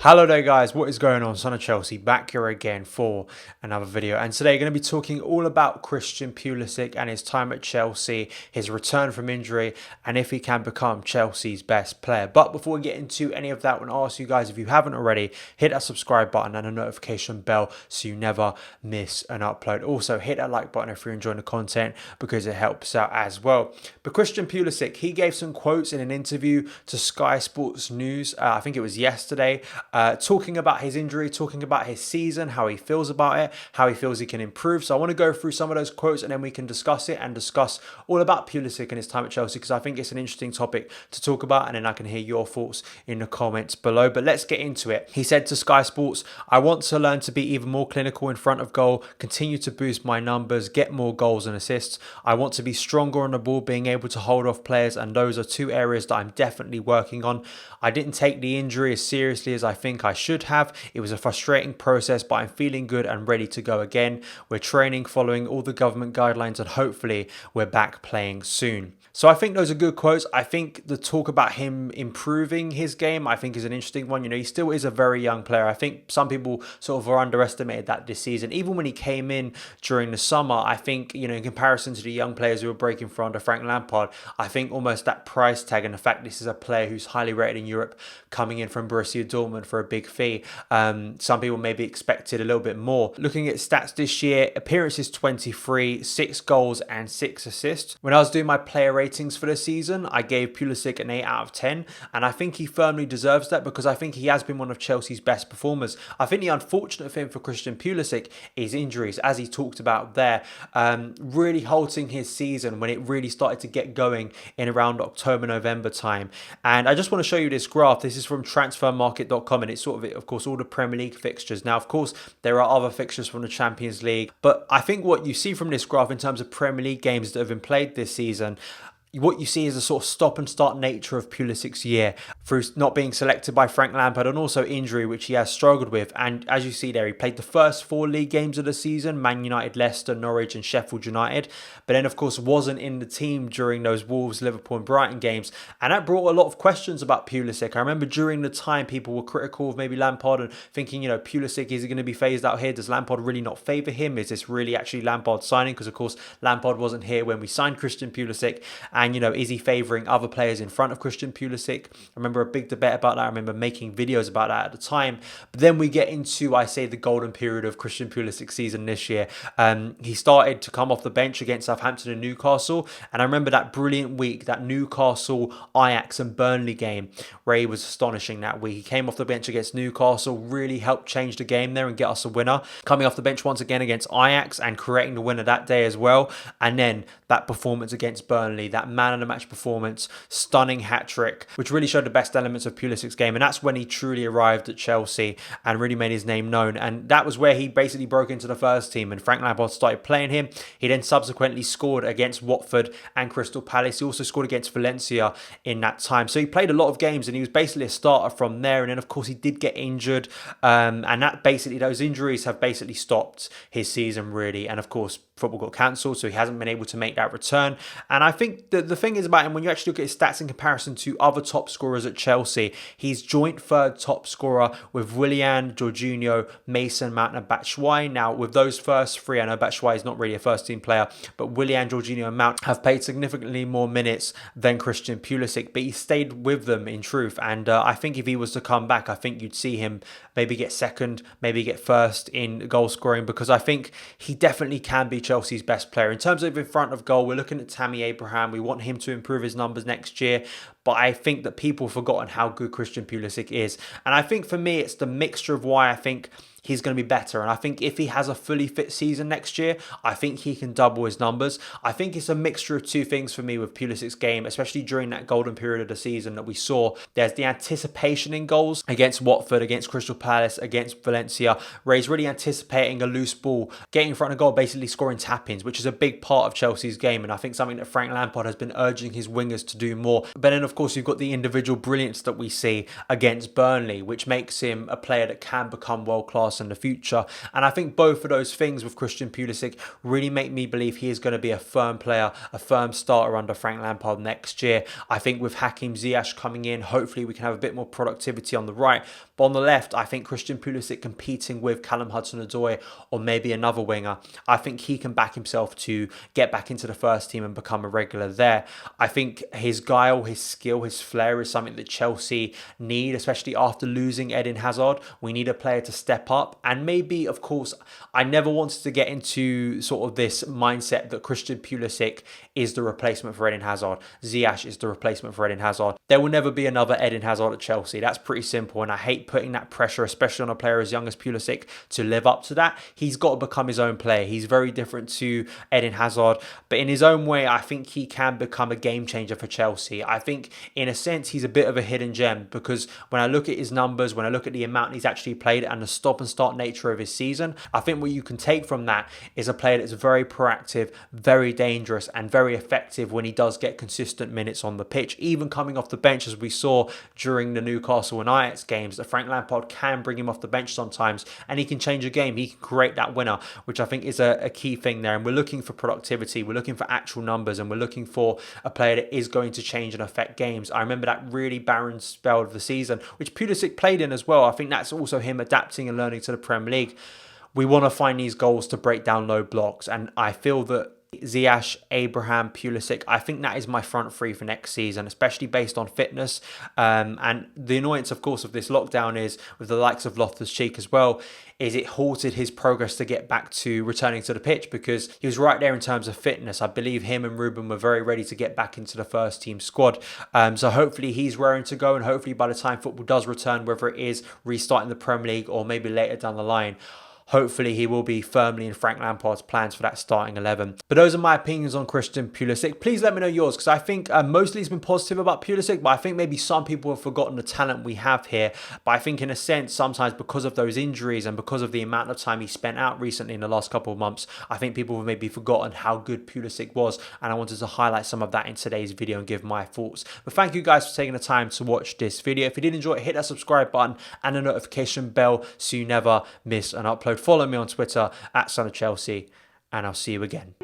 Hello there guys, what is going on? Son of Chelsea back here again for another video, and today we're going to be talking all about Christian Pulisic and his time at Chelsea, his return from injury, and if he can become Chelsea's best player. But before we get into any of that, I want to ask you guys, if you haven't already, hit that subscribe button and a notification bell so you never miss an upload. Also hit that like button if you're enjoying the content because it helps out as well. But Christian Pulisic, he gave some quotes in an interview to Sky Sports News, I think it was yesterday, talking about his injury, talking about his season, how he feels about it, how he feels he can improve. So I want to go through some of those quotes and then we can discuss it and discuss all about Pulisic and his time at Chelsea, because I think it's an interesting topic to talk about, and then I can hear your thoughts in the comments below. But let's get into it. He said to Sky Sports, "I want to learn to be even more clinical in front of goal, continue to boost my numbers, get more goals and assists. I want to be stronger on the ball, being able to hold off players, and those are two areas that I'm definitely working on. I didn't take the injury as seriously as I think I should have. It was a frustrating process, but I'm feeling good and ready to go again. We're training, following all the government guidelines, and hopefully we're back playing soon." So I think those are good quotes. I think the talk about him improving his game, I think, is an interesting one. You know, he still is a very young player. I think some people sort of underestimated that this season. Even when he came in during the summer, I think, you know, in comparison to the young players who were breaking through under Frank Lampard, I think almost that price tag and the fact this is a player who's highly rated in Europe coming in from Borussia Dortmund for a big fee, some people maybe expected a little bit more. Looking at stats this year, appearances 23, 6 goals and 6 assists. When I was doing my player ratings for the season, I gave Pulisic an 8 out of 10, and I think he firmly deserves that because I think he has been one of Chelsea's best performers. I think the unfortunate thing for Christian Pulisic is injuries, as he talked about there, really halting his season when it really started to get going in around October, November time. And I just want to show you this graph. This is from transfermarket.com, and it's sort of course, all the Premier League fixtures. Now, of course, there are other fixtures from the Champions League, but I think what you see from this graph in terms of Premier League games that have been played this season, what you see is a sort of stop and start nature of Pulisic's year through not being selected by Frank Lampard and also injury, which he has struggled with. And as you see there, he played the first 4 league games of the season: Man United, Leicester, Norwich and Sheffield United. But then, of course, wasn't in the team during those Wolves, Liverpool and Brighton games. And that brought a lot of questions about Pulisic. I remember during the time people were critical of maybe Lampard and thinking, you know, Pulisic, is he going to be phased out here? Does Lampard really not favour him? Is this really actually Lampard signing? Because, of course, Lampard wasn't here when we signed Christian Pulisic. And, you know, is he favouring other players in front of Christian Pulisic? I remember a big debate about that. I remember making videos about that at the time. But then we get into, I say, the golden period of Christian Pulisic's season this year. He started to come off the bench against Southampton and Newcastle. And I remember that brilliant week, that Newcastle, Ajax and Burnley game, where he was astonishing that week. He came off the bench against Newcastle, really helped change the game there and get us a winner. Coming off the bench once again against Ajax and creating the winner that day as well. And then that performance against Burnley, that man of the match performance, stunning hat-trick, which really showed the best elements of Pulisic's game. And that's when he truly arrived at Chelsea and really made his name known. And that was where he basically broke into the first team and Frank Lampard started playing him. He then subsequently scored against Watford and Crystal Palace. He also scored against Valencia in that time. So he played a lot of games and he was basically a starter from there. And then, of course, he did get injured. And that basically, those injuries have basically stopped his season, really. And, of course, football got cancelled, so he hasn't been able to make that return. And I think that the thing is about him, when you actually look at his stats in comparison to other top scorers at Chelsea, he's joint third top scorer with Willian, Jorginho, Mason Mount and Batshuayi. Now, with those first 3, I know Batshuayi is not really a first team player, but Willian, Jorginho and Mount have played significantly more minutes than Christian Pulisic, but he stayed with them in truth. And I think if he was to come back, I think you'd see him maybe get second, maybe get first in goal scoring, because I think he definitely can be Chelsea's best player. In terms of in front of goal, we're looking at Tammy Abraham. We want him to improve his numbers next year, but I think that people have forgotten how good Christian Pulisic is. And I think for me, it's the mixture of why I think he's going to be better. And I think if he has a fully fit season next year, I think he can double his numbers. I think it's a mixture of two things for me with Pulisic's game, especially during that golden period of the season that we saw. There's the anticipation in goals against Watford, against Crystal Palace, against Valencia, where he's really anticipating a loose ball, getting in front of goal, basically scoring tap-ins, which is a big part of Chelsea's game. And I think something that Frank Lampard has been urging his wingers to do more. But then, of course, you've got the individual brilliance that we see against Burnley, which makes him a player that can become world-class in the future. And I think both of those things with Christian Pulisic really make me believe he is going to be a firm player, a firm starter under Frank Lampard next year. I think with Hakim Ziyech coming in, hopefully we can have a bit more productivity on the right. But on the left, I think Christian Pulisic competing with Callum Hudson-ODOI or maybe another winger, I think he can back himself to get back into the first team and become a regular there. I think his guile, his skill, his flair is something that Chelsea need, especially after losing Eden Hazard. We need a player to step up. And maybe, of course, I never wanted to get into sort of this mindset that Christian Pulisic is the replacement for Eden Hazard. Ziyech is the replacement for Eden Hazard. There will never be another Eden Hazard at Chelsea. That's pretty simple. And I hate putting that pressure, especially on a player as young as Pulisic, to live up to that. He's got to become his own player. He's very different to Eden Hazard. But in his own way, I think he can become a game changer for Chelsea. I think in a sense, he's a bit of a hidden gem because when I look at his numbers, when I look at the amount he's actually played and the stop and start nature of his season, I think what you can take from that is a player that's very proactive, very dangerous and very effective when he does get consistent minutes on the pitch. Even coming off the bench, as we saw during the Newcastle and Ajax games, that Frank Lampard can bring him off the bench sometimes and he can change a game. He can create that winner, which I think is a key thing there. And we're looking for productivity. We're looking for actual numbers and we're looking for a player that is going to change and affect games. I remember that really barren spell of the season, which Pulisic played in as well. I think that's also him adapting and learning to the Premier League. We want to find these goals to break down low blocks. And I feel that Ziyech, Abraham, Pulisic, I think that is my front three for next season, especially based on fitness. And the annoyance, of course, of this lockdown is with the likes of Loftus-Cheek as well, is it halted his progress to get back to returning to the pitch because he was right there in terms of fitness. I believe him and Ruben were very ready to get back into the first team squad. So hopefully he's raring to go, and hopefully by the time football does return, whether it is restarting the Premier League or maybe later down the line, hopefully he will be firmly in Frank Lampard's plans for that starting 11. But those are my opinions on Christian Pulisic. Please let me know yours, because I think mostly he's been positive about Pulisic, but I think maybe some people have forgotten the talent we have here. But I think in a sense, sometimes because of those injuries and because of the amount of time he spent out recently in the last couple of months, I think people have maybe forgotten how good Pulisic was. And I wanted to highlight some of that in today's video and give my thoughts. But thank you guys for taking the time to watch this video. If you did enjoy it, hit that subscribe button and the notification bell so you never miss an upload. Follow me on Twitter @SonOfChelsea, and I'll see you again.